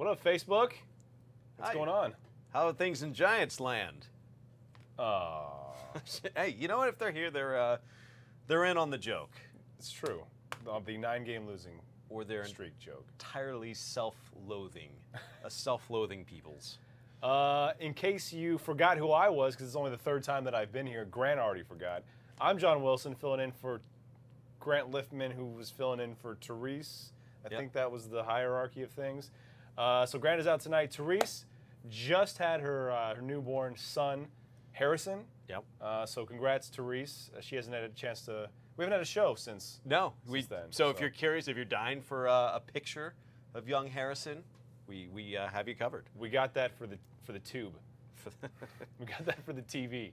What up, Facebook? What's going on? How are things in Giants land? Hey, you know what? If they're here, they're in on the joke. It's true. The 9-game losing or their streak joke. Entirely self-loathing, a self-loathing peoples. In case you forgot who I was, because it's only the 3rd time that I've been here, Grant already forgot. I'm Jon Wilson, filling in for Grant Liftman, who was filling in for Therese. I think that was the hierarchy of things. So Grant is out tonight. Therese just had her newborn son, Harrison. Yep. So congrats, Therese. She hasn't had a chance to. We haven't had a show since. No. Since then. So if you're curious, if you're dying for a picture of young Harrison, we have you covered. We got that for the tube. We got that for the TV.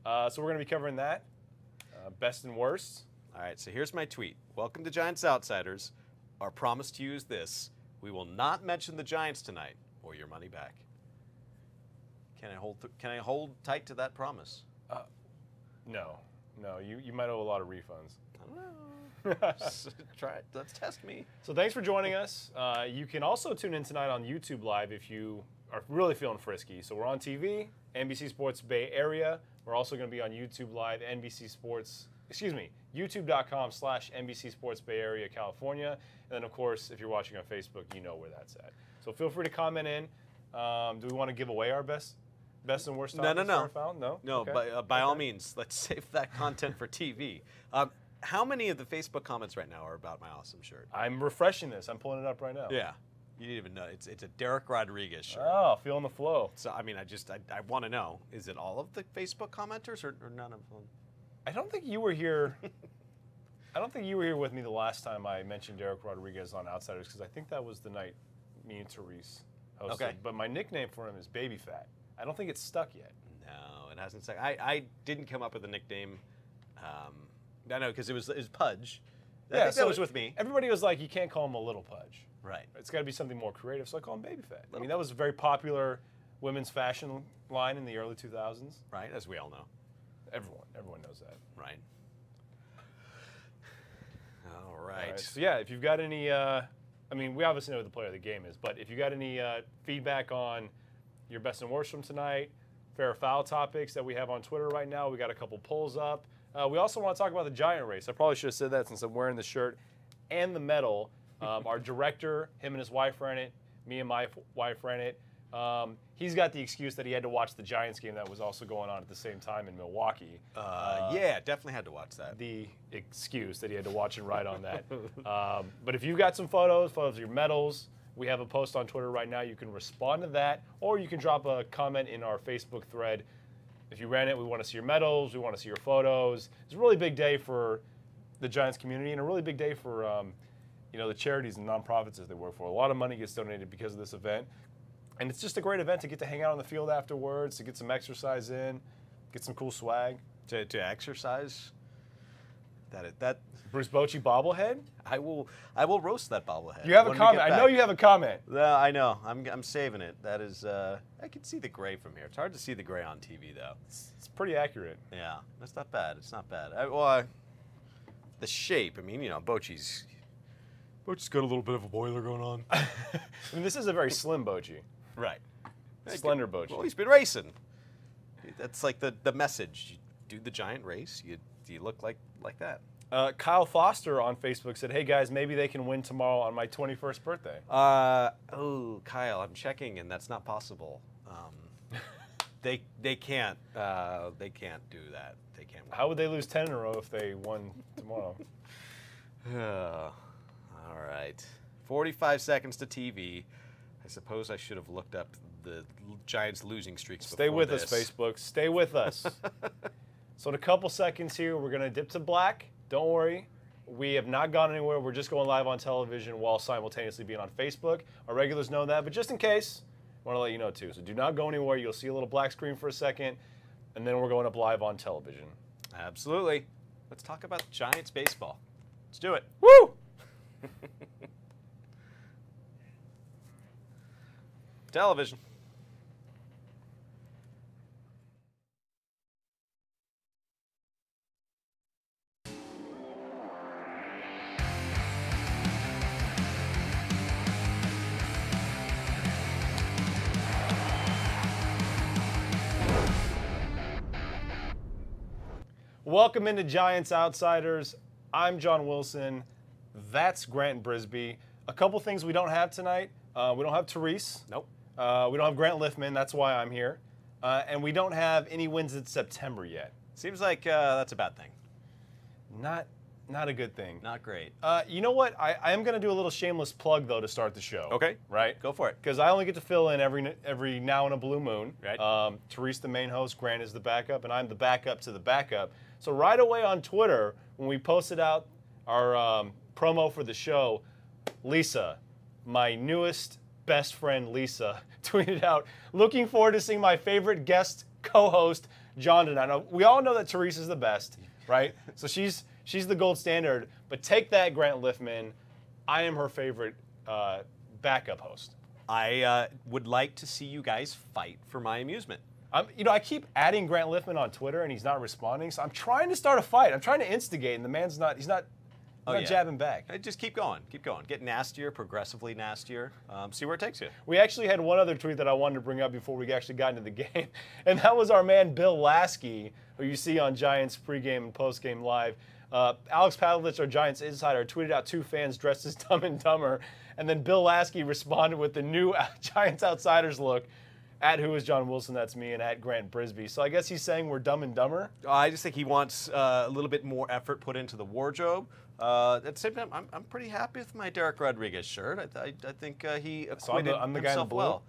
So we're going to be covering that. Best and worst. All right. So here's my tweet. Welcome to Giants Outsiders. Our promise to you is this: we will not mention the Giants tonight, or your money back. Can I hold tight to that promise? No. You might owe a lot of refunds. I don't know. Try it. Let's test me. So thanks for joining us. You can also tune in tonight on YouTube Live if you are really feeling frisky. So we're on TV, NBC Sports Bay Area. We're also going to be on YouTube Live, YouTube.com/NBC Sports Bay Area, California. And then, of course, if you're watching on Facebook, you know where that's at. So feel free to comment in. Do we want to give away our best and worst topics? No. Okay. By all means, let's save that content for TV. How many of the Facebook comments right now are about my awesome shirt? I'm refreshing this. I'm pulling it up right now. Yeah. You didn't even know. It's a Dereck Rodriguez shirt. Oh, feeling the flow. So, I mean, I want to know, is it all of the Facebook commenters or none of them? I don't think you were here. I don't think you were here with me the last time I mentioned Dereck Rodriguez on Outsiders, because I think that was the night me and Therese hosted. Okay. But my nickname for him is Baby Fat. I don't think it's stuck yet. No, it hasn't stuck. I didn't come up with a nickname. I know, because it was Pudge. I think that was with me. Everybody was like, you can't call him a little Pudge. Right. It's got to be something more creative, so I call him Baby Fat. I mean, that was a very popular women's fashion line in the early 2000s. Right, as we all know. Everyone knows that. Right. All right. So yeah, if you've got any, I mean, we obviously know who the player of the game is, but if you got any feedback on your best and worst from tonight, fair or foul topics that we have on Twitter right now, we got a couple polls up. We also want to talk about the Giant race. I probably should have said that since I'm wearing the shirt and the medal. Our director, him and his wife ran it. Me and my wife ran it. He's got the excuse that he had to watch the Giants game that was also going on at the same time in Milwaukee. Yeah, definitely had to watch that. The excuse that he had to watch and write on that. But if you've got some photos of your medals, we have a post on Twitter right now. You can respond to that, or you can drop a comment in our Facebook thread. If you ran it, we want to see your medals. We want to see your photos. It's a really big day for the Giants community and a really big day for the charities and nonprofits that they work for. A lot of money gets donated because of this event. And it's just a great event to get to hang out on the field afterwards, to get some exercise in, get some cool swag. To exercise? That Bruce Bochy bobblehead? I will roast that bobblehead. You have a comment. I know you have a comment. I know. I'm saving it. That is, I can see the gray from here. It's hard to see the gray on TV, though. It's pretty accurate. Yeah, that's not bad. It's not bad. The shape, I mean, Bochy's got a little bit of a boiler going on. I mean, this is a very slim Bochy. Right. Slender Bochy. Well, he's been racing. That's like the message. You do the Giant race, you look like that. Kyle Foster on Facebook said, hey, guys, maybe they can win tomorrow on my 21st birthday. Oh, Kyle, I'm checking, and that's not possible. They can't do that. They can't win. How would they lose 10 in a row if they won tomorrow? All right. 45 seconds to TV. I suppose I should have looked up the Giants losing streaks before Stay with this. us, Facebook. Stay with us. So in a couple seconds here, we're going to dip to black. Don't worry. We have not gone anywhere. We're just going live on television while simultaneously being on Facebook. Our regulars know that, but just in case, I want to let you know too. So do not go anywhere. You'll see a little black screen for a second, and then we're going up live on television. Absolutely. Let's talk about Giants baseball. Let's do it. Woo! Television. Welcome into Giants Outsiders. I'm Jon Wilson. That's Grant Brisbee. A couple things we don't have tonight. We don't have Therese. Nope. We don't have Grant Liffman. That's why I'm here. And we don't have any wins in September yet. Seems like that's a bad thing. Not a good thing. Not great. You know what? I am going to do a little shameless plug, though, to start the show. Okay. Right? Go for it. Because I only get to fill in every now and a blue moon. Right. Therese, the main host, Grant is the backup, and I'm the backup to the backup. So right away on Twitter, when we posted out our promo for the show, Lisa, my newest best friend Lisa, tweeted out, looking forward to seeing my favorite guest co-host, Jon tonight. Now, we all know that Therese is the best, right? So she's the gold standard, but take that, Grant Liffman. I am her favorite backup host. I would like to see you guys fight for my amusement. I keep adding Grant Liffman on Twitter, and he's not responding. So I'm trying to start a fight. I'm trying to instigate, and the man's not. He's not jabbing back. Just keep going. Keep going. Get nastier, progressively nastier. See where it takes you. We actually had one other tweet that I wanted to bring up before we actually got into the game, and that was our man Bill Lasky, who you see on Giants pregame and postgame live. Alex Pavlovich, our Giants insider, tweeted out two fans dressed as Dumb and Dumber, and then Bill Lasky responded with the new Giants Outsiders look. At Who Is Jon Wilson, that's me, and at Grant Brisbee. So I guess he's saying we're dumb and dumber? I just think he wants a little bit more effort put into the wardrobe. At the same time, I'm pretty happy with my Dereck Rodriguez shirt. I think he acquitted I'm the guy in the blue? well.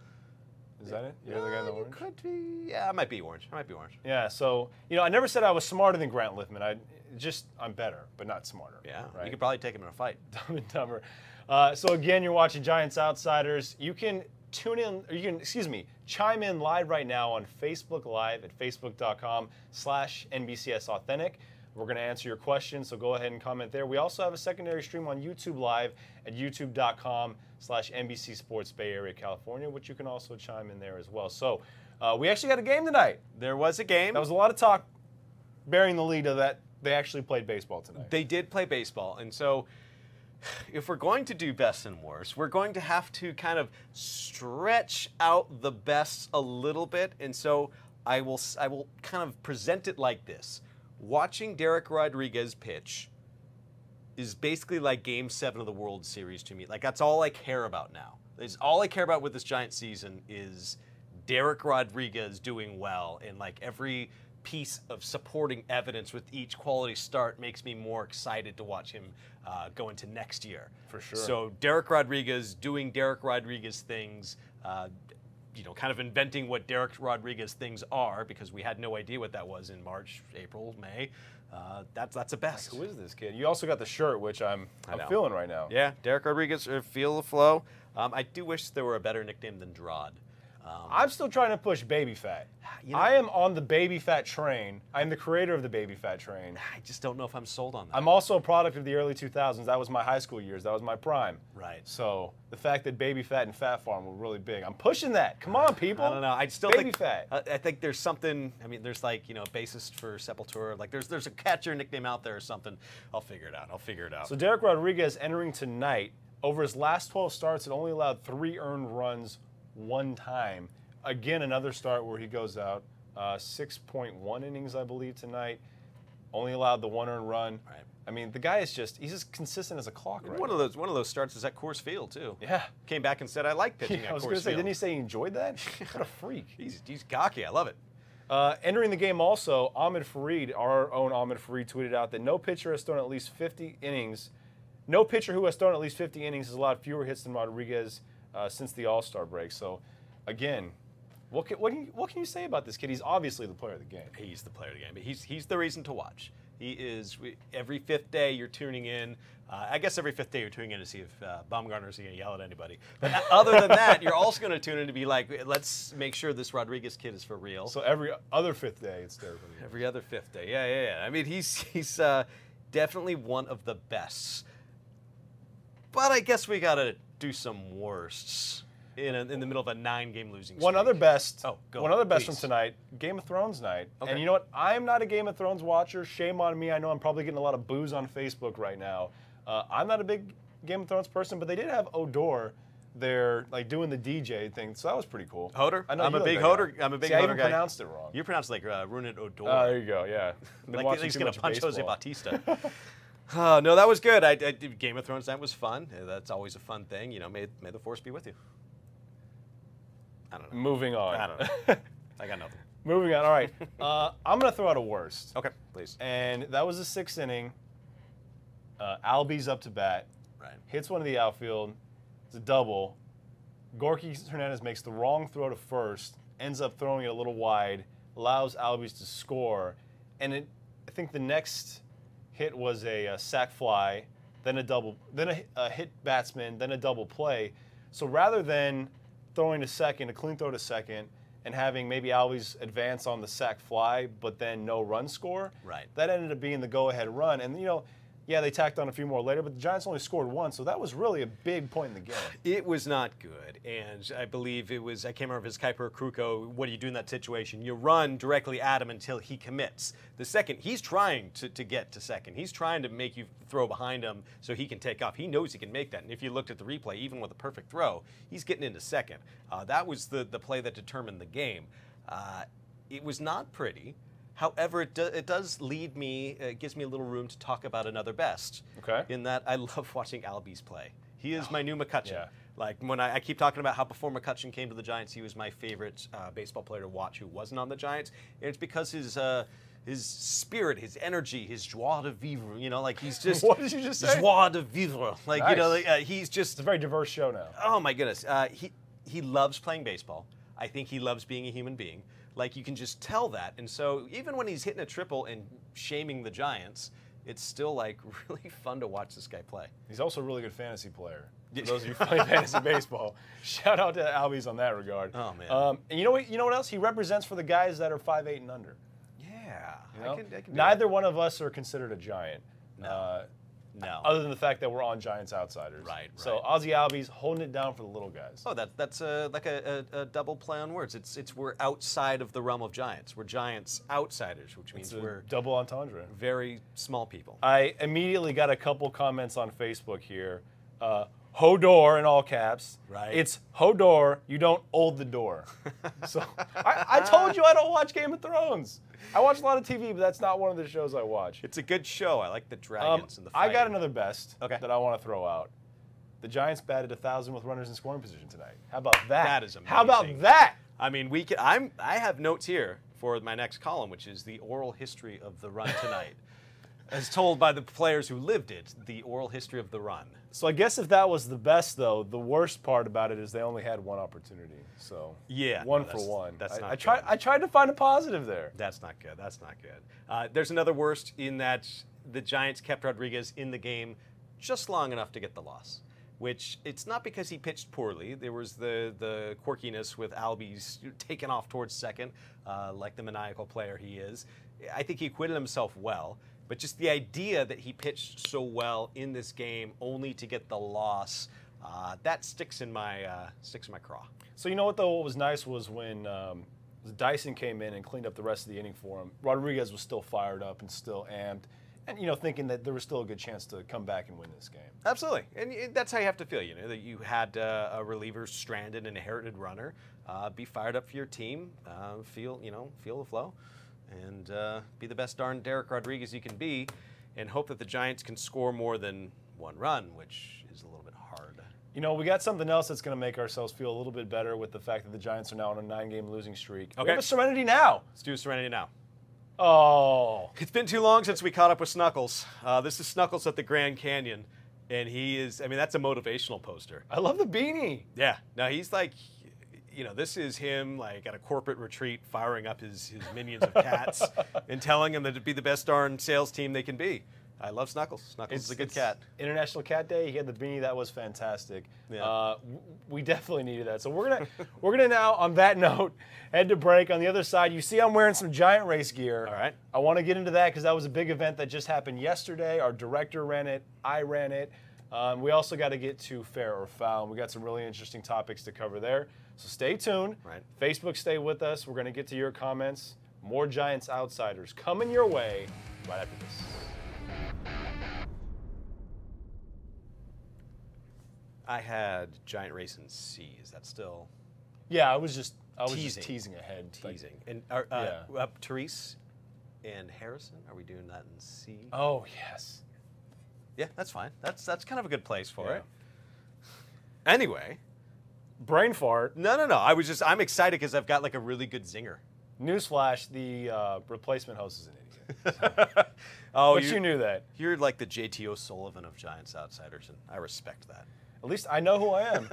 Is that it? You're the guy in the orange? Could be. Yeah, I might be orange. Yeah, so, I never said I was smarter than Grant Liffman. I'm better, but not smarter. Yeah, right? You could probably take him in a fight. Dumb and dumber. So again, you're watching Giants Outsiders. You can tune in, or you can, chime in live right now on Facebook Live at facebook.com/NBCS Authentic. We're going to answer your questions, so go ahead and comment there. We also have a secondary stream on YouTube Live at youtube.com/NBC Sports Bay Area, California, which you can also chime in there as well. So we actually got a game tonight. There was a game. That was a lot of talk bearing the lead of that. They actually played baseball tonight. They did play baseball, and so if we're going to do best and worst, we're going to have to kind of stretch out the best a little bit, and so I will kind of present it like this. Watching Dereck Rodriguez pitch is basically like Game 7 of the World Series to me. Like, that's all I care about now. It's all I care about with this Giant season is Dereck Rodriguez doing well, and like every piece of supporting evidence with each quality start makes me more excited to watch him go into next year. For sure. So Dereck Rodriguez doing Dereck Rodriguez things, kind of inventing what Dereck Rodriguez things are, because we had no idea what that was in March, April, May. That's a best. Who is this kid? You also got the shirt, which I'm feeling right now. Yeah, Dereck Rodriguez, feel the flow. I do wish there were a better nickname than Drod. I'm still trying to push Baby Fat. I am on the Baby Fat train. I'm the creator of the Baby Fat train. I just don't know if I'm sold on that. I'm also a product of the early 2000s. That was my high school years. That was my prime. Right. So the fact that Baby Fat and Fat Farm were really big, I'm pushing that. Come on, people. I don't know. I still Baby think Fat. I think there's something. I mean, there's like bassist for Sepultura. Like there's a catcher nickname out there or something. I'll figure it out. So Dereck Rodriguez entering tonight. Over his last 12 starts, it only allowed 3 earned runs one time. Again, another start where he goes out. 6.1 innings, I believe, tonight. Only allowed the 1 earned run. Right. I mean, the guy is he's as consistent as a clock right One of those starts is at Coors Field too. Yeah. Came back and said, I like pitching at Coors Field. I was going to say, didn't he say he enjoyed that? What a freak. He's cocky. I love it. Entering the game also, Ahmed Fareed, our own Ahmed Fareed, tweeted out that no pitcher has thrown at least 50 innings. No pitcher who has thrown at least 50 innings has allowed fewer hits than Rodriguez since the All-Star break. So, again, what can you say about this kid? He's obviously the player of the game. He's the player of the game. But he's the reason to watch. He is. Every 5th day you're tuning in. I guess every 5th day you're tuning in to see if Baumgartner's going to yell at anybody. But other than that, you're also going to tune in to be like, let's make sure this Rodriguez kid is for real. So every other 5th day, it's there. Every other 5th day. Yeah. I mean, he's definitely one of the best. But I guess we got to do some worsts in the middle of a 9-game losing streak. One other best please. from tonight, Game of Thrones night. Okay. And you know what? I'm not a Game of Thrones watcher. Shame on me. I know I'm probably getting a lot of boos on Facebook right now. I'm not a big Game of Thrones person, but they did have Odor they're like doing the DJ thing, so that was pretty cool. Hoder? I know I'm a big Hoder. I'm a big See, I Hoder even guy. pronounced it wrong. You pronounced like Runit Odor. Oh, there you go. Yeah. Like he's gonna punch Jose Bautista. No, that was good. Game of Thrones night was fun. That's always a fun thing. You know, may the force be with you. I don't know. Moving on. I don't know. I got nothing. Moving on. All right. I'm gonna throw out a worst. Okay, please. And that was the 6th inning. Albies up to bat. Right. Hits one of the outfield. It's a double. Gorky Hernandez makes the wrong throw to first. Ends up throwing it a little wide. Allows Albies to score. And I think the next hit was a sac fly, then a double, then a hit batsman, then a double play. So rather than throwing to second, a clean throw to second, and having maybe Albies advance on the sac fly, but then no run score, right. that ended up being the go-ahead run. And, you know, yeah, they tacked on a few more later, but the Giants only scored one, so that was really a big point in the game. It was not good, and I believe it was, I can't remember if it was Kuiper or Kruko, what do you do in that situation? You run directly at him until he commits. The second, he's trying to get to second. He's trying to make you throw behind him so he can take off. He knows he can make that, and if you looked at the replay, even with a perfect throw, he's getting into second. That was the play that determined the game. It was not pretty. However, it does lead me, it gives me a little room to talk about another best. Okay. In that I love watching Albies play. He is my new McCutcheon. Yeah. Like when I keep talking about how before McCutcheon came to the Giants, he was my favorite baseball player to watch who wasn't on the Giants. And it's because his spirit, his energy, his joie de vivre, you know, like he's just... What did you just say? Joie de vivre. Like, nice. you know, like, he's just... It's a very diverse show now. Oh my goodness. He loves playing baseball. I think he loves being a human being. Like, you can just tell that. And so even when he's hitting a triple and shaming the Giants, it's still, like, really fun to watch this guy play. He's also a really good fantasy player. For those of you playing fantasy baseball, shout out to Albies on that regard. Oh, man. And you know what? You know what else? He represents for the guys that are 5'8" and under. Yeah. You know? I can do Neither that. one of us are considered a Giant. No. No. Other than the fact that we're on Giants outsiders. Right. So Aussie Albies holding it down for the little guys. Oh, that's like a double play on words. It's we're outside of the realm of Giants. We're Giants outsiders, which means we're double entendre. Very small people. I immediately got a couple comments on Facebook here. Hodor in all caps. Right. It's Hodor, you don't hold the door. So I told you I don't watch Game of Thrones. I watch a lot of TV, but that's not one of the shows I watch. It's a good show. I like the dragons and the fighting. I got another best Okay. that I want to throw out. The Giants batted 1,000 with runners in scoring position tonight. How about that? That is amazing. How about that? I mean, I have notes here for my next column, which is the oral history of the run tonight. As told by the players who lived it, the oral history of the run. So I guess if that was the best, though, the worst part about it is they only had one opportunity. So yeah, one for one. That's not I good. I tried to find a positive there. That's not good. That's not good. There's another worst in that the Giants kept Rodriguez in the game just long enough to get the loss. Which it's not because he pitched poorly. There was the quirkiness with Albies taken off towards second, like the maniacal player he is. I think he acquitted himself well. But just the idea that he pitched so well in this game only to get the loss, that sticks in my craw. So you know what, though? What was nice was when Dyson came in and cleaned up the rest of the inning for him. Rodriguez was still fired up and still amped, and thinking that there was still a good chance to come back and win this game. Absolutely, and that's how you have to feel. That you had a reliever stranded, an inherited runner, be fired up for your team, feel the flow. And be the best darn Dereck Rodriguez you can be, and hope that the Giants can score more than one run, which is a little bit hard. We got something else that's going to make ourselves feel a little bit better with the fact that the Giants are now on a 9-game losing streak. Okay. We have a Serenity now. Let's do a Serenity now. Oh. It's been too long since we caught up with Snuckles. This is Snuckles at the Grand Canyon, and he is, that's a motivational poster. I love the beanie. Yeah. Now, he's like... this is him like at a corporate retreat firing up his minions of cats and telling them that to be the best darn sales team they can be. I love Snuckles. Snuckles is a good cat. International Cat Day. He had the beanie. That was fantastic. Yeah. We definitely needed that. So we're gonna now, on that note, head to break. On the other side, you see I'm wearing some Giant race gear. All right. I want to get into that because that was a big event that just happened yesterday. Our director ran it. I ran it. We also got to get to Fair or Foul. We got some really interesting topics to cover there. So stay tuned. Right. Facebook, stay with us. We're going to get to your comments. More Giants Outsiders coming your way right after this. I had Giant Racing C. Is that still Yeah, I was just Teasing. teasing ahead. Like, teasing? And Therese and Harrison, are we doing that in C? oh yes. Yeah, that's fine. That's kind of a good place for Yeah. it. Anyway, Brain fart. no. I'm excited because I've got like a really good zinger. Newsflash: the replacement host is an idiot. Oh, But you knew that. You're like the J.T. O'Sullivan of Giants Outsiders, and I respect that. At least I know who I am.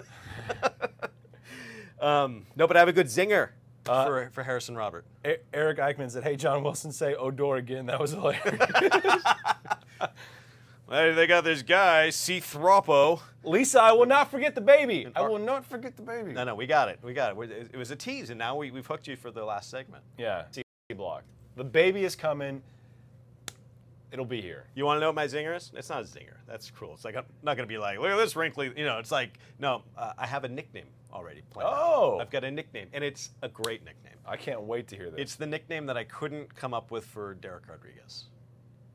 No, but I have a good zinger for Harrison Robert. Eric Eichmann said, "Hey, John Wilson, say Odor again." That was hilarious. Hey, they got this guy, C. Thropo. Lisa, I will not forget the baby. I will not forget the baby. No, we got it. It was a tease, and now we've hooked you for the last segment. Yeah, T block. The baby is coming. It'll be here. You want to know what my zinger is? It's not a zinger. That's cruel. It's like, I'm not going to be like, look at this wrinkly. It's like, no, I have a nickname already planned Oh. out. I've got a nickname, and it's a great nickname. I can't wait to hear this. It's the nickname that I couldn't come up with for Dereck Rodriguez.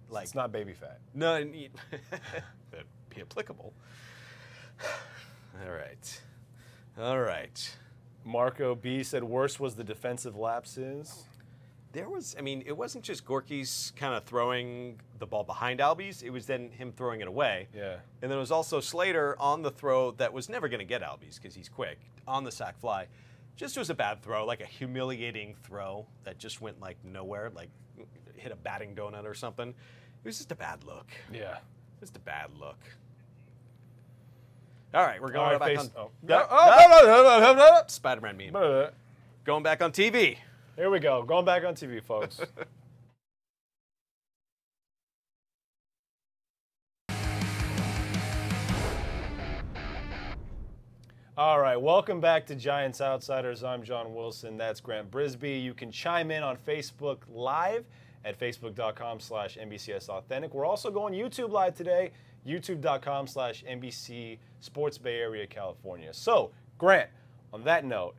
Like, It's not baby fat. no, that'd be applicable. All right. Marco B said worst was the defensive lapses. It wasn't just Gorky's kind of throwing the ball behind Albies. It was then him throwing it away. Yeah. And then it was also Slater on the throw that was never going to get Albies because he's quick, on the sack fly. Just was a bad throw, like a humiliating throw that just went like nowhere, like hit a batting donut or something. It was just a bad look. Yeah. Just a bad look. All right, we're going back on. Spider-Man meme. Going back on TV. Here we go. Going back on TV, folks. All right, welcome back to Giants Outsiders. I'm Jon Wilson. That's Grant Brisbee. You can chime in on Facebook Live at facebook.com/NBCS Authentic. We're also going YouTube Live today, youtube.com/NBC Sports Bay Area, California. So, Grant, on that note,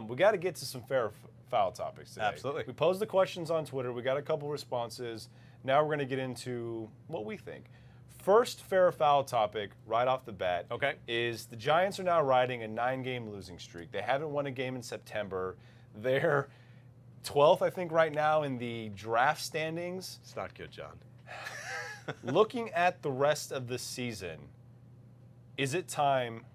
we got to get to some fair foul topics today. Absolutely. We posed the questions on Twitter. We got a couple responses. Now we're going to get into what we think. First fair foul topic right off the bat is the Giants are now riding a 9-game losing streak. They haven't won a game in September. They're 12th, I think, right now in the draft standings. It's not good, John. Looking at the rest of the season, is it time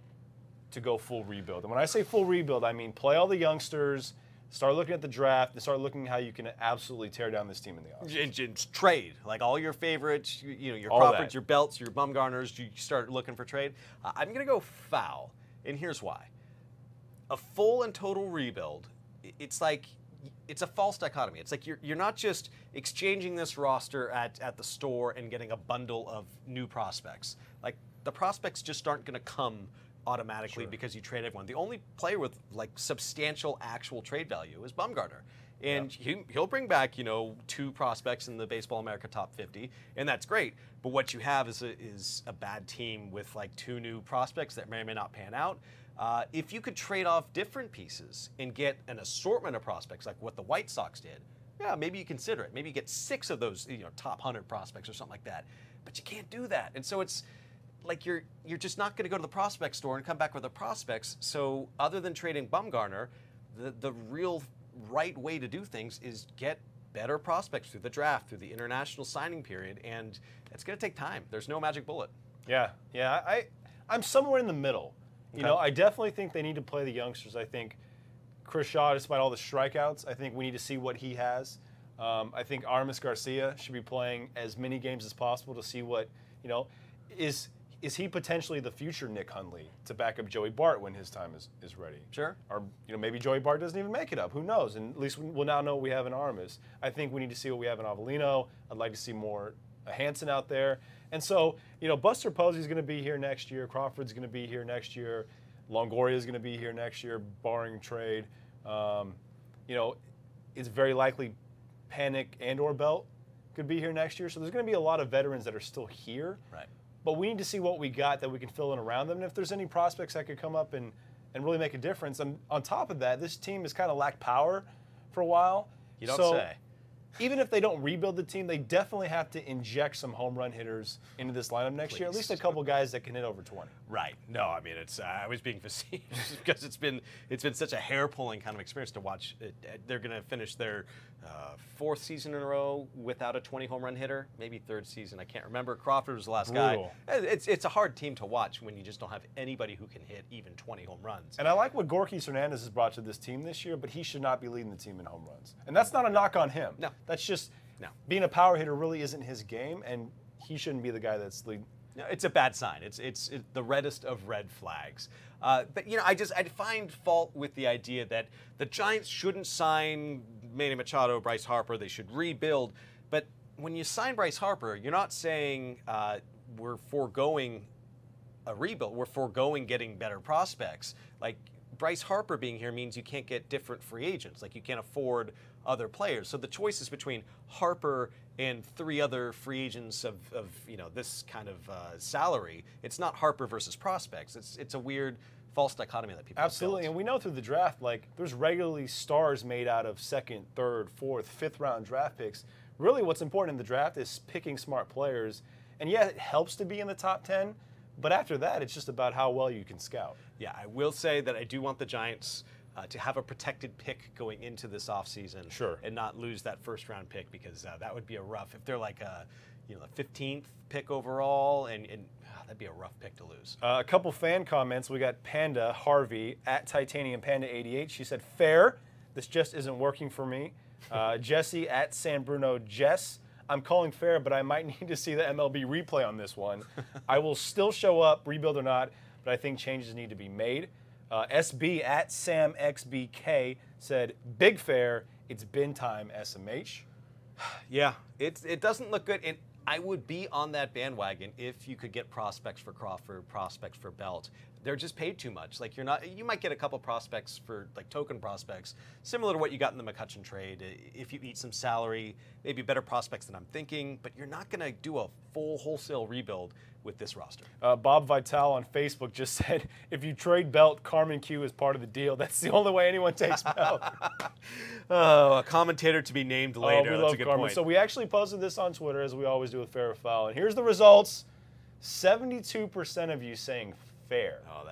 to go full rebuild? And when I say full rebuild, I mean play all the youngsters, start looking at the draft, and start looking how you can absolutely tear down this team in the offseason. And trade, like all your favorites, your All Crawfords, that. your Belts, your Bumgarners, you start looking for trade. I'm going to go foul, and here's why. A full and total rebuild, it's like, it's a false dichotomy. It's like you're not just exchanging this roster at the store and getting a bundle of new prospects. Like, the prospects just aren't going to come automatically because you trade everyone. The only player with like substantial actual trade value is Bumgarner. And he'll bring back, 2 prospects in the Baseball America top 50, and that's great. But what you have is a bad team with like 2 new prospects that may or may not pan out. If you could trade off different pieces and get an assortment of prospects like what the White Sox did, yeah, maybe you consider it. Maybe you get 6 of those, top 100 prospects or something like that. But you can't do that. And so it's like you're just not going to go to the prospect store and come back with the prospects. So other than trading Bumgarner, the real right way to do things is get better prospects through the draft, through the international signing period, and it's going to take time. There's no magic bullet. Yeah. I'm somewhere in the middle. I definitely think they need to play the youngsters. I think Chris Shaw, despite all the strikeouts, I think we need to see what he has. I think Aramis Garcia should be playing as many games as possible to see what, is he potentially the future Nick Hundley to back up Joey Bart when his time is ready? Sure. Or maybe Joey Bart doesn't even make it up. Who knows? And at least we'll now know what we have in Aramis. I think we need to see what we have in Avellino. I'd like to see more Hansen out there. And so, Buster Posey's going to be here next year. Crawford's going to be here next year. Longoria's going to be here next year, barring trade. It's very likely Panic and or Belt could be here next year. So there's going to be a lot of veterans that are still here. Right. But we need to see what we got that we can fill in around them. And if there's any prospects that could come up and really make a difference. And on top of that, this team has kind of lacked power for a while. You don't say. even if they don't rebuild the team, they definitely have to inject some home run hitters into this lineup next year. At least a couple guys that can hit over 20. Right. No, I mean, it's I was being facetious because it's been such a hair-pulling kind of experience to watch. They're going to finish their 4th season in a row without a 20 home run hitter, maybe 3rd season. I can't remember. Crawford was the last guy. It's a hard team to watch when you just don't have anybody who can hit even 20 home runs. And I like what Gorky Hernandez has brought to this team this year, but he should not be leading the team in home runs. And that's not a knock on him. No. That's just being a power hitter really isn't his game, and he shouldn't be the guy that's leading. No, it's a bad sign. It's the reddest of red flags. But I find fault with the idea that the Giants shouldn't sign Manny Machado, Bryce Harper. They should rebuild. But when you sign Bryce Harper, you're not saying we're foregoing a rebuild. We're foregoing getting better prospects. Like Bryce Harper being here means you can't get different free agents. Like you can't afford other players. So the choice is between Harper and 3 other free agents of this kind of salary. It's not Harper versus prospects. It's a weird false dichotomy that people absolutely built. And we know through the draft, like there's regularly stars made out of 2nd, 3rd, 4th, 5th round draft picks. Really, what's important in the draft is picking smart players. And yeah, it helps to be in the top 10, but after that, it's just about how well you can scout. Yeah, I will say that I do want the Giants to have a protected pick going into this offseason. Sure. And not lose that 1st round pick, because that would be a rough, if they're like the 15th pick overall, and that'd be a rough pick to lose. A couple fan comments. We got Panda Harvey at Titanium Panda 88. She said, fair. This just isn't working for me. Jesse at San Bruno Jess. I'm calling fair, but I might need to see the MLB replay on this one. I will still show up, rebuild or not, but I think changes need to be made. SB at SamXBK said, big fair, it's bin time, SMH. Yeah, it doesn't look good. And I would be on that bandwagon if you could get prospects for Crawford, prospects for Belt. They're just paid too much. Like you might get a couple prospects for like token prospects, similar to what you got in the McCutchen trade. If you eat some salary, maybe better prospects than I'm thinking, but you're not going to do a full wholesale rebuild with this roster. Bob Vital on Facebook just said, if you trade Belt, Carmen Q is part of the deal. That's the only way anyone takes Belt. Oh, a commentator to be named later. We That's love a good Carmen. point. So we actually posted this on Twitter, as we always do with Fair or Foul. And here's the results. 72% of you saying fair. Oh,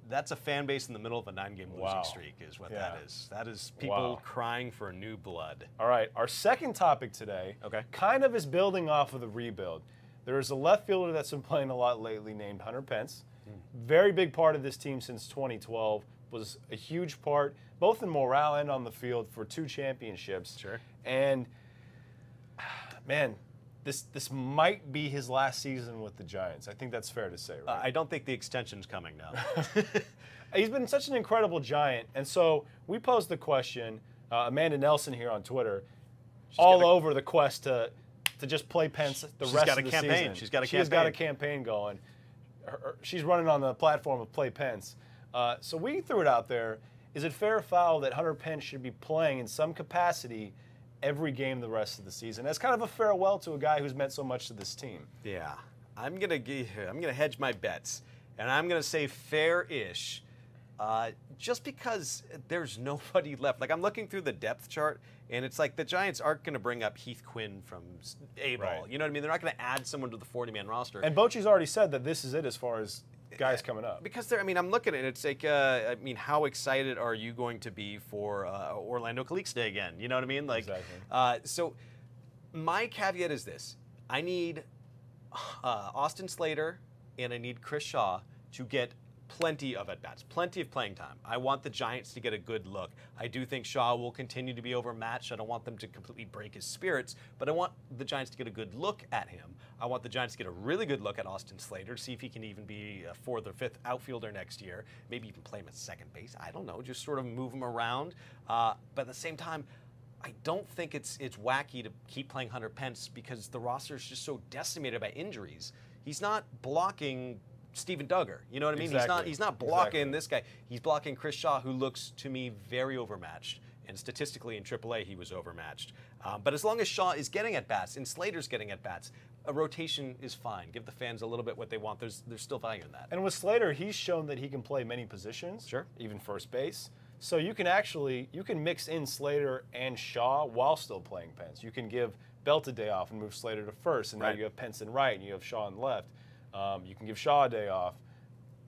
that's a fan base in the middle of a 9-game losing streak is what that is. That is people crying for new blood. All right, our second topic today kind of is building off of the rebuild. There is a left fielder that's been playing a lot lately named Hunter Pence. Very big part of this team since 2012. Was a huge part, both in morale and on the field, for 2 championships. Sure. And, man, this might be his last season with the Giants. I think that's fair to say, right? I don't think the extension's coming now. He's been such an incredible Giant. And so we posed the question, Amanda Nelson here on Twitter, over the quest to just play Pence the rest of the season. She's got a campaign. She's got a campaign going. She's running on the platform of Play Pence. So we threw it out there. Is it fair or foul that Hunter Pence should be playing in some capacity every game the rest of the season as kind of a farewell to a guy who's meant so much to this team? Yeah, I'm gonna hedge my bets, and I'm gonna say fair-ish, just because there's nobody left. Like I'm looking through the depth chart, and it's like the Giants aren't gonna bring up Heath Quinn from A-ball. Right. You know what I mean? They're not gonna add someone to the 40-man roster. And Bochy's already said that this is it as far as guys coming up. Because I'm looking at it, it's like, how excited are you going to be for Orlando Calixte again? You know what I mean? Like, exactly. So my caveat is this. I need Austin Slater and I need Chris Shaw to get plenty of at-bats, plenty of playing time. I want the Giants to get a good look. I do think Shaw will continue to be overmatched. I don't want them to completely break his spirits, but I want the Giants to get a good look at him. I want the Giants to get a really good look at Austin Slater, see if he can even be a 4th or 5th outfielder next year, maybe even play him at second base. I don't know, just sort of move him around. But at the same time, I don't think it's wacky to keep playing Hunter Pence because the roster is just so decimated by injuries. He's not blocking Steven Duggar, you know what I mean? Exactly. He's not blocking this guy. He's blocking Chris Shaw, who looks to me very overmatched. And statistically in AAA, he was overmatched. But as long as Shaw is getting at bats and Slater's getting at bats, a rotation is fine. Give the fans a little bit what they want. There's still value in that. And with Slater, he's shown that he can play many positions. Sure. Even first base. So you can mix in Slater and Shaw while still playing Pence. You can give Belt a day off and move Slater to first, and now you have Pence in right and you have Shaw in left. You can give Shaw a day off.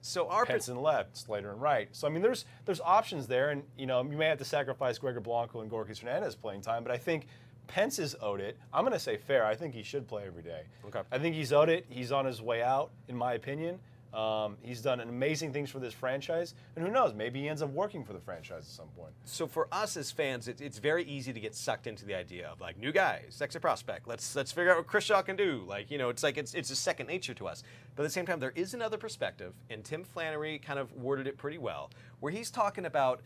So Pence in left, Slater in right. So I mean, there's options there, and you may have to sacrifice Gregor Blanco and Gorky Hernandez playing time, but I think Pence is owed it. I'm going to say fair. I think he should play every day. Okay. I think he's owed it. He's on his way out, in my opinion. He's done amazing things for this franchise, and who knows, maybe he ends up working for the franchise at some point. So for us as fans, it's very easy to get sucked into the idea of like new guy, sexy prospect. Let's figure out what Chris Shaw can do. Like it's a second nature to us. But at the same time, there is another perspective, and Tim Flannery kind of worded it pretty well, where he's talking about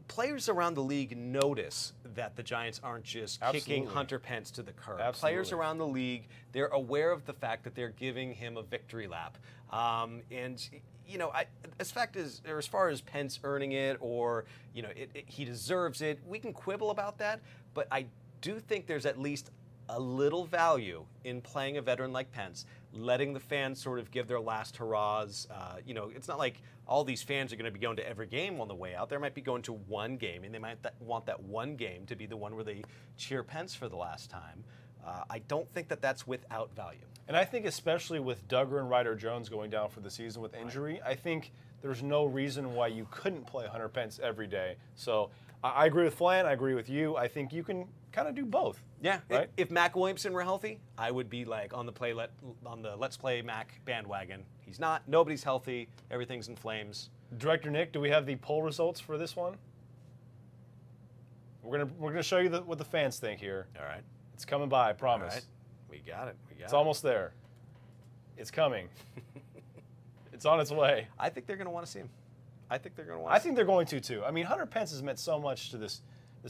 players around the league notice that the Giants aren't just kicking Hunter Pence to the curb. Players around the league, they're aware of the fact that they're giving him a victory lap. As far as Pence earning it or he deserves it, we can quibble about that. But I do think there's at least a little value in playing a veteran like Pence, letting the fans sort of give their last hurrahs. It's not like all these fans are going to be going to every game on the way out. They might be going to one game, and they might want that one game to be the one where they cheer Pence for the last time. I don't think that that's without value. And I think especially with Duggar and Ryder-Jones going down for the season with injury, I think there's no reason why you couldn't play Hunter Pence every day. So I agree with Flan. I agree with you. I think you can kind of do both. Yeah. Right? If Mac Williamson were healthy, I would be like on the Let's Play Mac bandwagon. He's not. Nobody's healthy. Everything's in flames. Director Nick, do we have the poll results for this one? We're gonna show you what the fans think here. All right. It's coming by, I promise. All right. We got it. It's almost there. It's coming. It's on its way. I think they're going to want to see him. I think they're going to too. I mean, Hunter Pence has meant so much to this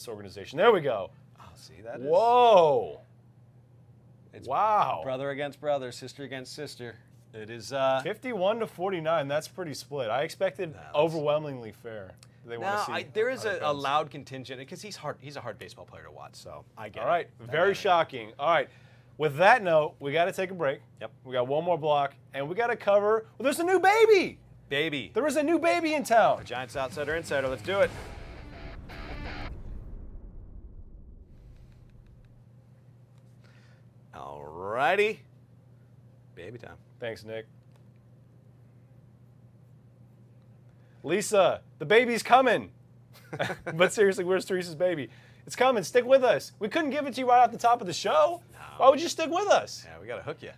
organization. There we go. Oh, see that? Whoa. It's wow. Brother against brother, sister against sister. It is 51-49. That's pretty split. I expected overwhelmingly fair. They want to see. There is a loud contingent because he's hard. He's a hard baseball player to watch. So I get it. All right. Very shocking. All right. With that note, we got to take a break. Yep. We got one more block, and we got to cover. Well, there's a new baby. There is a new baby in town. The Giants Outsider Insider. Let's do it. All righty. Baby time. Thanks, Nick. Lisa, the baby's coming. But seriously, where's Therese's baby? It's coming. Stick with us. We couldn't give it to you right off the top of the show. No. Why would you stick with us? Yeah, we got to hook you.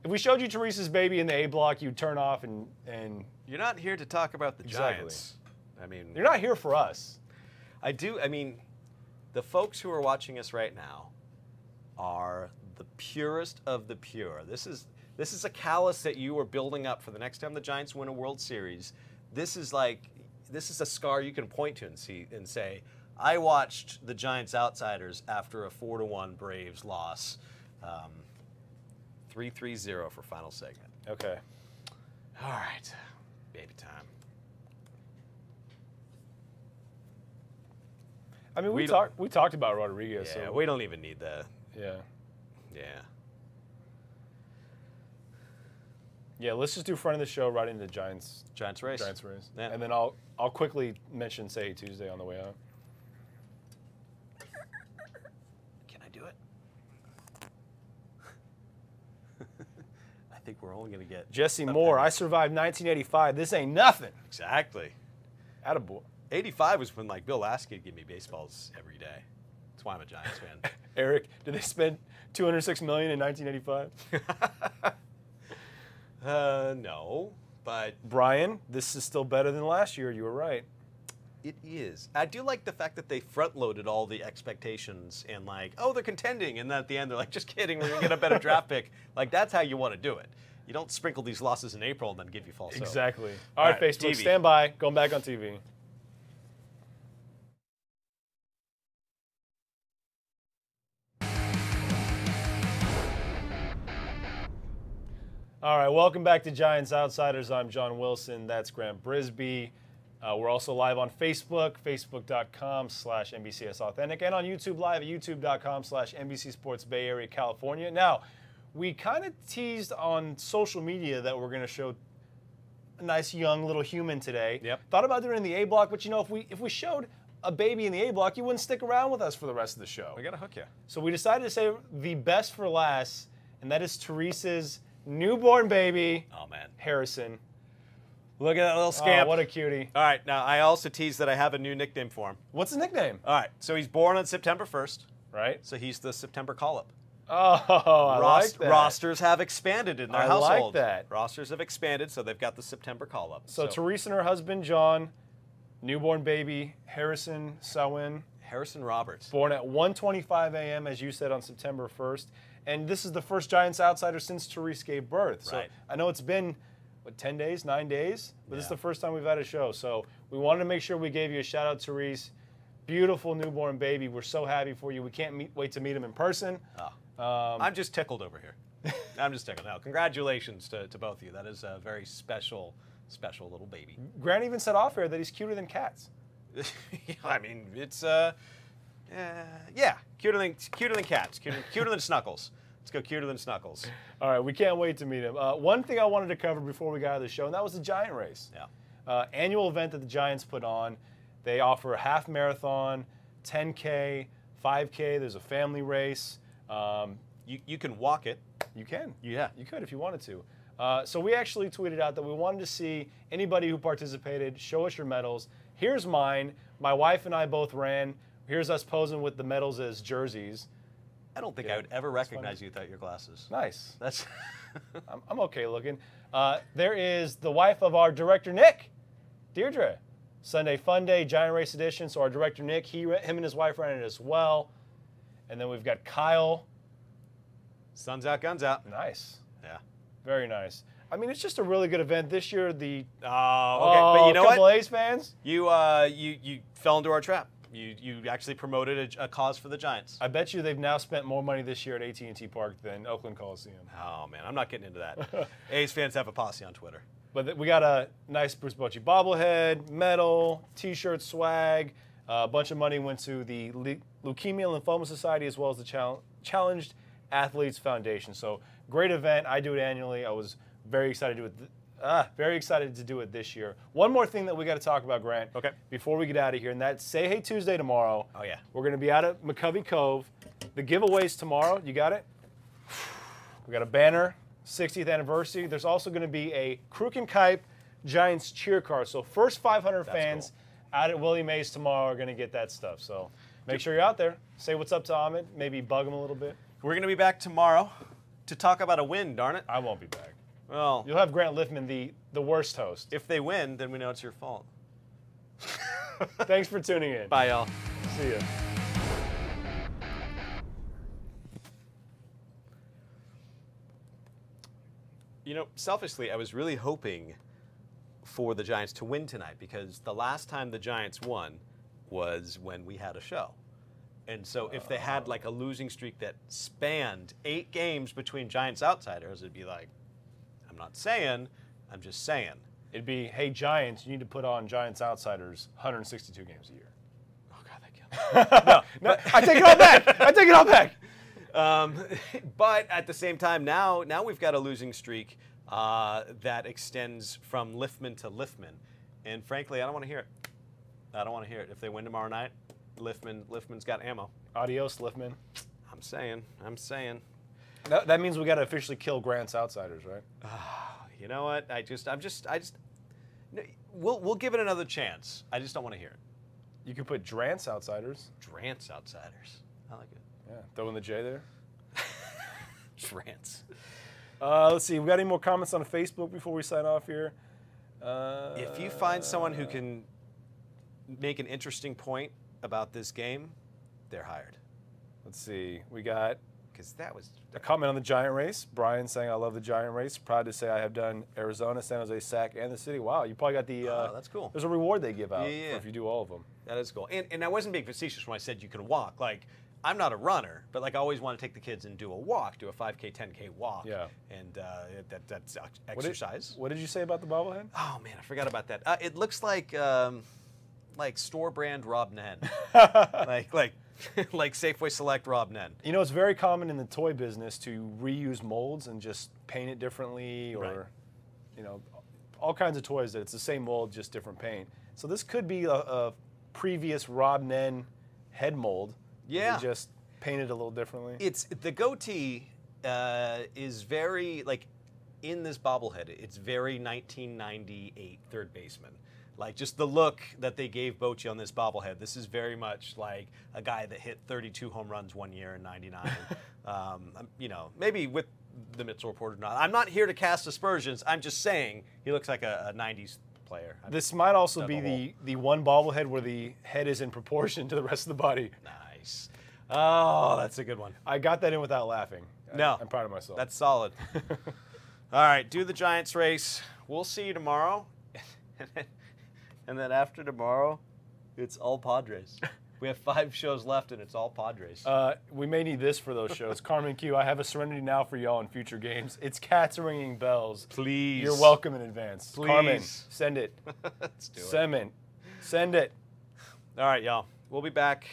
If we showed you Therese's baby in the A block, you'd turn off and You're not here to talk about the Giants. I mean, you're not here for us. I mean, the folks who are watching us right now are the purest of the pure. This is a callus that you are building up for the next time the Giants win a World Series. This is a scar you can point to and say, I watched the Giants Outsiders after a 4-1 Braves loss. 3-3-0 for final segment. Okay. All right. Baby time. I mean, we talked about Rodriguez. Yeah, so we don't even need that. Yeah. Yeah. Yeah, let's just do front of the show right into Giants race. Yeah. And then I'll quickly mention Say Tuesday on the way out. Can I do it? I think we're only going to get Jesse Moore, I survived 1985. This ain't nothing. Exactly. Attaboy. 85 was when Bill Lasky would give me baseballs every day. That's why I'm a Giants fan. Eric, did they spend $206 million in 1985? No, but Brian, this is still better than last year. You were right. It is. I do like the fact that they front-loaded all the expectations and oh, they're contending, and then at the end they're like, just kidding, we're gonna get a better draft pick. That's how you want to do it. You don't sprinkle these losses in April and then give you false hope. Exactly. All right, Facebook, TV. Stand by. Going back on TV. All right, welcome back to Giants Outsiders. I'm Jon Wilson. That's Grant Brisbee. We're also live on Facebook, facebook.com/NBCS Authentic, and on YouTube Live at youtube.com/NBC Sports Bay Area, California. Now, we kind of teased on social media that we're going to show a nice young little human today. Yep. Thought about doing it in the A block, but you know, if we showed a baby in the A block, you wouldn't stick around with us for the rest of the show. We gotta hook you. So we decided to save the best for last, and that is Therese's newborn baby, Oh man, Harrison. look at that little scamp. Oh, what a cutie. All right, now I also teased that I have a new nickname for him. What's his nickname? All right, so he's born on September 1st, Right? so he's the September call-up. Oh, I like that. Rosters have expanded in their I household. like that. Rosters have expanded, so they've got the September call-up. So Therese and her husband, Jon, newborn baby, Harrison Sowin, Harrison Roberts. born at 1:25 a.m., as you said, on September 1st. And this is the first Giants outsider since Therese gave birth. So Right. I know it's been, 10 days, 9 days? But this is Yeah. the first time we've had a show. So we wanted to make sure we gave you a shout out, Therese. Beautiful newborn baby. We're so happy for you. We can't wait to meet him in person. I'm just tickled over here. I'm just tickled. Now, congratulations to both of you. That is a very special little baby. Grant even said off air that he's cuter than cats. I mean, it's yeah, cuter than cats, cuter than Snuggles. Let's go cuter than Snuggles. All right, we can't wait to meet him. One thing I wanted to cover before we got out of the show, and that was the Giant Race. Yeah. Annual event that the Giants put on. They offer a half marathon, 10K, 5K. There's a family race. You can walk it. You can. Yeah. You could if you wanted to. So we actually tweeted out that we wanted to see anybody who participated, show us your medals. Here's mine. My wife and I both ran. Here's us posing with the medals as jerseys. I don't think Yeah, I would ever that's recognize you without your glasses. Nice. That's I'm okay looking. There is the wife of our director, Nick, Deirdre. Sunday Fun Day, Giant Race Edition. So our director, Nick, him and his wife ran it as well. And then we've got Kyle. sun's out, guns out. Nice. Yeah. Very nice. I mean, it's just a really good event this year. The Okay, but you know couple what? A's fans. You fell into our trap. You actually promoted a cause for the Giants. I bet you they've now spent more money this year at AT&T Park than Oakland Coliseum. Oh man, I'm not getting into that. A's fans have a posse on Twitter. But we got a nice Bruce Bochy bobblehead, medal, T-shirt, swag. A bunch of money went to the Leukemia and Lymphoma Society as well as the Challenged Athletes Foundation. So great event. I do it annually. I was very excited to do it. Very excited to do it this year. One more thing that we got to talk about, Grant. Okay. Before we get out of here, and that's Say Hey Tuesday tomorrow. Oh yeah. We're going to be out at McCovey Cove. The giveaways tomorrow. You got it? We got a banner, 60th anniversary. There's also going to be a Crook and Kipe Giants cheer car. So first 500 fans out at Willie Mays tomorrow are going to get that stuff. So make sure you're out there. Say what's up to Ahmed. Maybe bug him a little bit. We're gonna be back tomorrow to talk about a win. Darn it. I won't be back. Well, You'll have Grant Liffman, the worst host. if they win, then we know it's your fault. Thanks for tuning in. Bye, y'all. See ya. You know, selfishly, I was really hoping for the Giants to win tonight because the last time the Giants won was when we had a show. And so if they had like a losing streak that spanned 8 games between Giants outsiders, it'd be like, I'm not saying, I'm just saying. It'd be, hey, Giants, you need to put on Giants Outsiders 162 games a year. Oh, God, that kills me. No, I take it all back. I take it all back. But at the same time, now we've got a losing streak that extends from Liffman to Liffman. And frankly, I don't want to hear it. I don't want to hear it. If they win tomorrow night, Liffman's got ammo. Adios, Liffman. I'm saying. That means we got to officially kill Grant's Outsiders, right? You know what? We'll give it another chance. I just don't want to hear it. You could put Drance Outsiders. Drance outsiders. I like it. Yeah, throw in the J there. Drance. Let's see. We got any more comments on Facebook before we sign off here? If you find someone who can make an interesting point about this game, they're hired. Let's see. We got Because that was a comment on the Giant Race. Brian saying, I love the Giant Race. Proud to say I have done Arizona, San Jose, SAC, and the city. Wow, you probably got the... that's cool. There's a reward they give out Yeah. for if you do all of them. That is cool. And I wasn't being facetious when I said you can walk. Like, I'm not a runner, but like I always want to take the kids and do a walk, do a 5K, 10K walk. Yeah. And that's exercise. What did you say about the bobblehead? Oh man, I forgot about that. It looks like store brand Rob Nen, like Safeway Select Rob Nen. You know, it's very common in the toy business to reuse molds and just paint it differently, or, Right. you know, all kinds of toys that it's the same mold, just different paint. So this could be a previous Rob Nen head mold. Yeah. They just painted a little differently. It's the goatee is very like in this bobblehead. It's very 1998 third baseman. Like just the look that they gave Bochy on this bobblehead. This is very much like a guy that hit 32 home runs one year in '99. You know, maybe with the Mitchell report or not. I'm not here to cast aspersions. I'm just saying he looks like a '90s player. This might also be the one bobblehead where the head is in proportion to the rest of the body. Nice. Oh, that's a good one. I got that in without laughing. No. I'm proud of myself. That's solid. All right, do the Giants race. We'll see you tomorrow. And then after tomorrow, it's all Padres. We have 5 shows left, and it's all Padres. We may need this for those shows. Carmen Q, I have a Serenity now for y'all in future games. It's cats ringing bells. Please. You're welcome in advance. Please. Carmen, send it. Let's do it. Send it. All right, y'all. We'll be back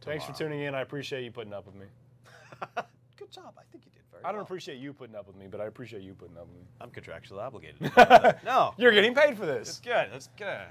Thanks for tuning in. I appreciate you putting up with me. Good job. I think you did very I don't well. appreciate you putting up with me, but I appreciate you putting up with me. I'm contractually obligated. No. You're getting paid for this. It's good. It's good.